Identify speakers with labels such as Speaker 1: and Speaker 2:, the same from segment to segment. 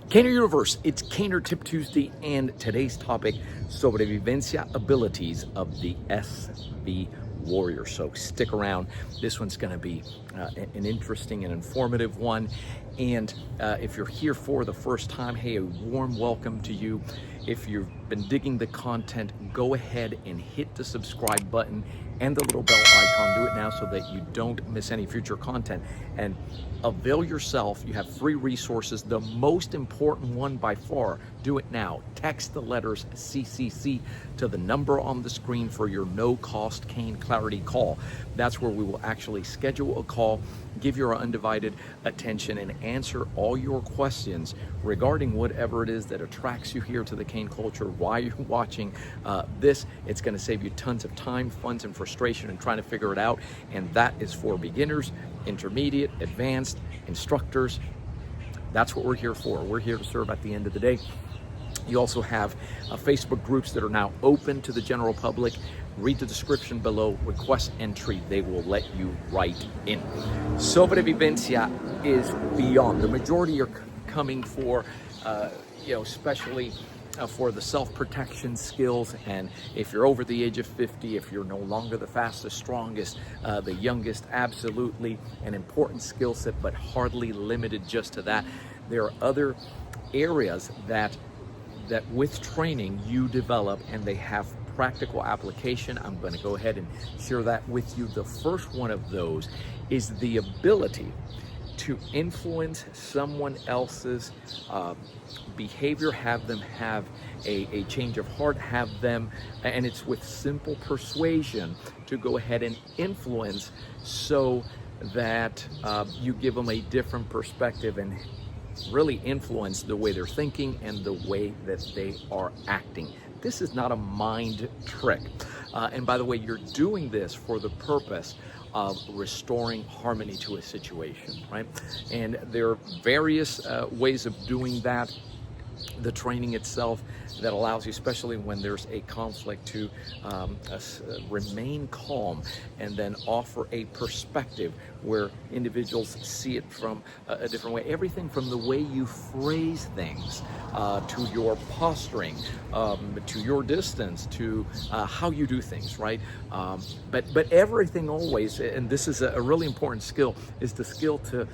Speaker 1: Caner Universe, it's Caner Tip Tuesday, and today's topic, Sobrevivencia abilities of the SV warrior. So stick around. This one's going to be an interesting and informative one. And if you're here for the first time, hey, a warm welcome to you. If you've been digging the content, go ahead and hit the subscribe button and the little bell icon. Do it now so that you don't miss any future content. And avail yourself. You have free resources. The most important one by far, do it now. Text the letters CCC to the number on the screen for your no-cost Cane Clarity call. That's where we will actually schedule a call, give your undivided attention, and answer all your questions regarding whatever it is that attracts you here to the cane culture, why you're watching this. It's going to save you tons of time, funds, and frustration in trying to figure it out. And that is for beginners, intermediate, advanced, instructors. That's what we're here for. We're here to serve at the end of the day. You also have Facebook groups that are now open to the general public. Read the description below, request entry, they will let you right in. Sobrevivencia is beyond. The majority are coming for, especially for the self-protection skills. And if you're over the age of 50, if you're no longer the fastest, strongest, the youngest, absolutely an important skill set, but hardly limited just to that. There are other areas that with training you develop, and they have practical application. I'm going to go ahead and share that with you. The first one of those is the ability to influence someone else's behavior, have them have a change of heart, have them, and it's with simple persuasion to go ahead and influence so that you give them a different perspective and really influence the way they're thinking and the way that they are acting. This is not a mind trick. And by the way, you're doing this for the purpose of restoring harmony to a situation, right? And there are various ways of doing that. The training itself that allows you, especially when there's a conflict, to remain calm and then offer a perspective where individuals see it from a different way. Everything from the way you phrase things, to your posturing, to your distance, to how you do things, right? But everything always, and this is a really important skill, is the skill to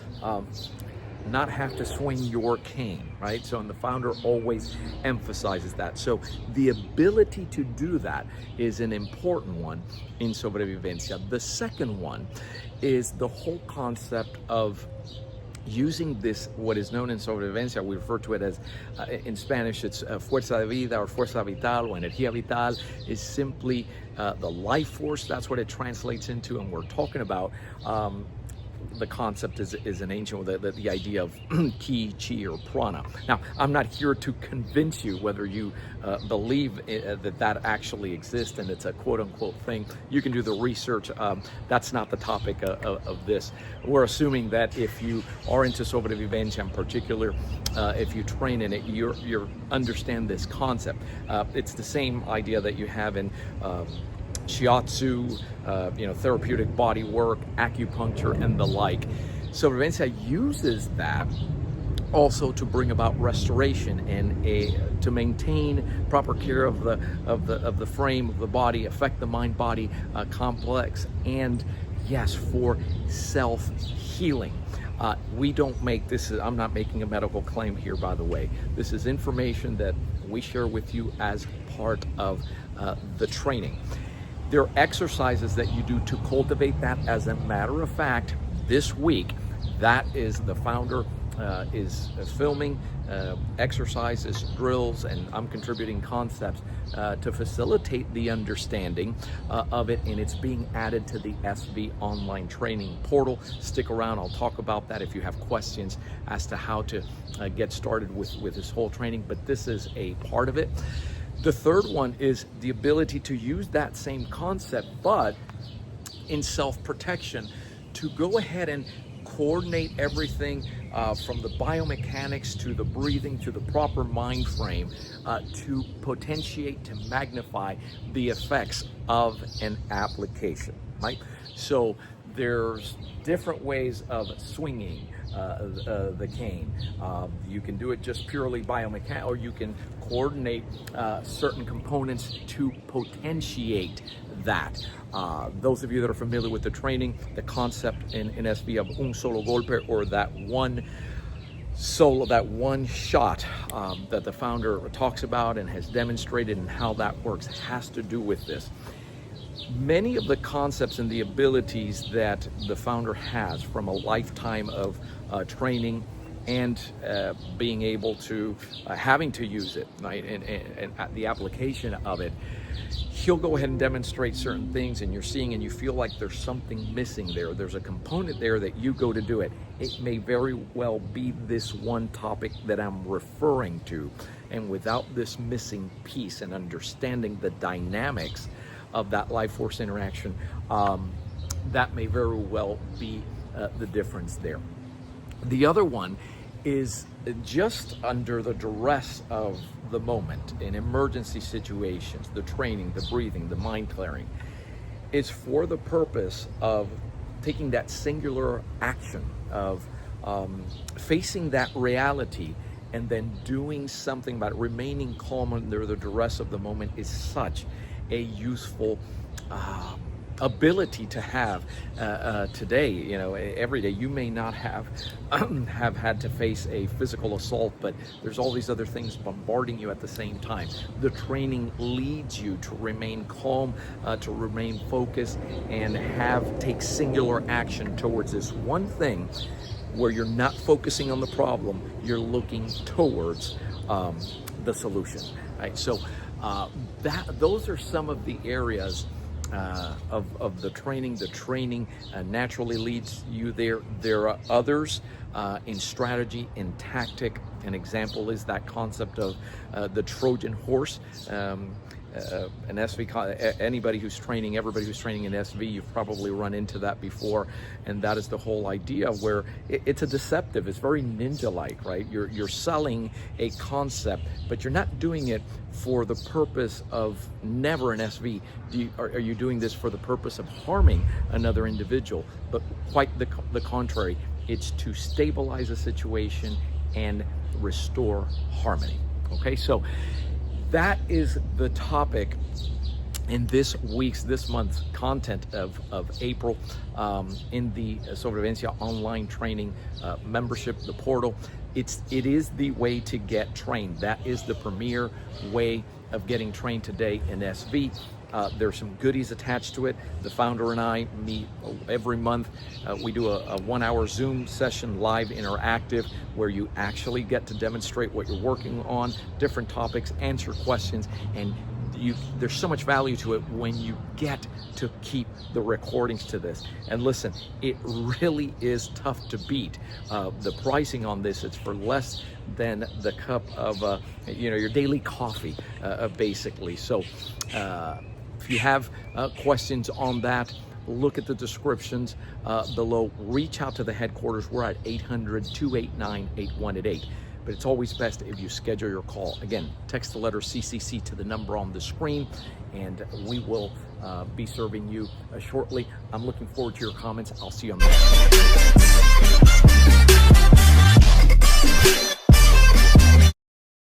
Speaker 1: not have to swing your cane, right? So, and the founder always emphasizes that. So the ability to do that is an important one in Sobrevivencia. The second one is the whole concept of using this, what is known in Sobrevivencia, we refer to it as, in Spanish, it's fuerza de vida or fuerza vital, or energía vital, is simply the life force. That's what it translates into, and we're talking about the concept is an ancient, the idea of ki, chi, or prana. Now, I'm not here to convince you whether you believe that actually exists and it's a quote-unquote thing. You can do the research. That's not the topic of this. We're assuming that if you are into Sobrevivencia in particular, if you train in it, you understand this concept. It's the same idea that you have in shiatsu, therapeutic body work, acupuncture, and the like. Sobrevivencia uses that also to bring about restoration and to maintain proper care of the frame of the body, affect the mind-body complex, and yes, for self-healing. We don't make this. I'm not making a medical claim here, by the way. This is information that we share with you as part of the training. There are exercises that you do to cultivate that. As a matter of fact, this week, that is the founder is filming exercises, drills, and I'm contributing concepts to facilitate the understanding of it, and it's being added to the SV online training portal. Stick around, I'll talk about that if you have questions as to how to get started with this whole training, but this is a part of it. The third one is the ability to use that same concept, but in self-protection, to go ahead and coordinate everything from the biomechanics to the breathing to the proper mind frame to potentiate, to magnify the effects of an application, right? So there's different ways of swinging the cane. You can do it just purely biomechanical, or you can coordinate certain components to potentiate that. Those of you that are familiar with the training, the concept in SV of un solo golpe, or that one solo, that one shot that the founder talks about and has demonstrated, and how that works has to do with this. Many of the concepts and the abilities that the founder has from a lifetime of training and being able to, having to use it, right, and the application of it, he'll go ahead and demonstrate certain things, and you're seeing and you feel like there's something missing there. There's a component there that you go to do it. It may very well be this one topic that I'm referring to, and without this missing piece and understanding the dynamics of that life force interaction, that may very well be the difference there. The other one is just under the duress of the moment, in emergency situations, the training, the breathing, the mind clearing. It's for the purpose of taking that singular action of facing that reality and then doing something about it. Remaining calm under the duress of the moment is such a useful ability to have today. You know, every day you may not have had to face a physical assault, but there's all these other things bombarding you at the same time. The training leads you to remain calm, to remain focused, and take singular action towards this one thing, where you're not focusing on the problem, you're looking towards the solution, right? So those are some of the areas of the training. The training naturally leads you there. There are others in strategy, in tactic. An example is that concept of the Trojan horse. An SV, anybody who's training, everybody who's training in SV, you've probably run into that before, and that is the whole idea where it's a deceptive, it's very ninja-like, right? You're selling a concept, but you're not doing it for the purpose of, never in SV are you doing this for the purpose of harming another individual, but quite the contrary. It's to stabilize a situation and restore harmony. Okay, so that is the topic in this month's content of April, in the Sobrevivencia online training membership, the portal. It is the way to get trained. That is the premier way of getting trained today in SV. There's some goodies attached to it. The founder and I meet every month. We do a 1-hour Zoom session, live interactive, where you actually get to demonstrate what you're working on, different topics, answer questions, and there's so much value to it when you get to keep the recordings to this. And listen, it really is tough to beat. The pricing on this, it's for less than the cup of your daily coffee, basically. So if you have questions on that, look at the descriptions below. Reach out to the headquarters. We're at 800-289-8188. But it's always best if you schedule your call. Again, text the letter CCC to the number on the screen, and we will be serving you shortly. I'm looking forward to your comments. I'll see you on the next one.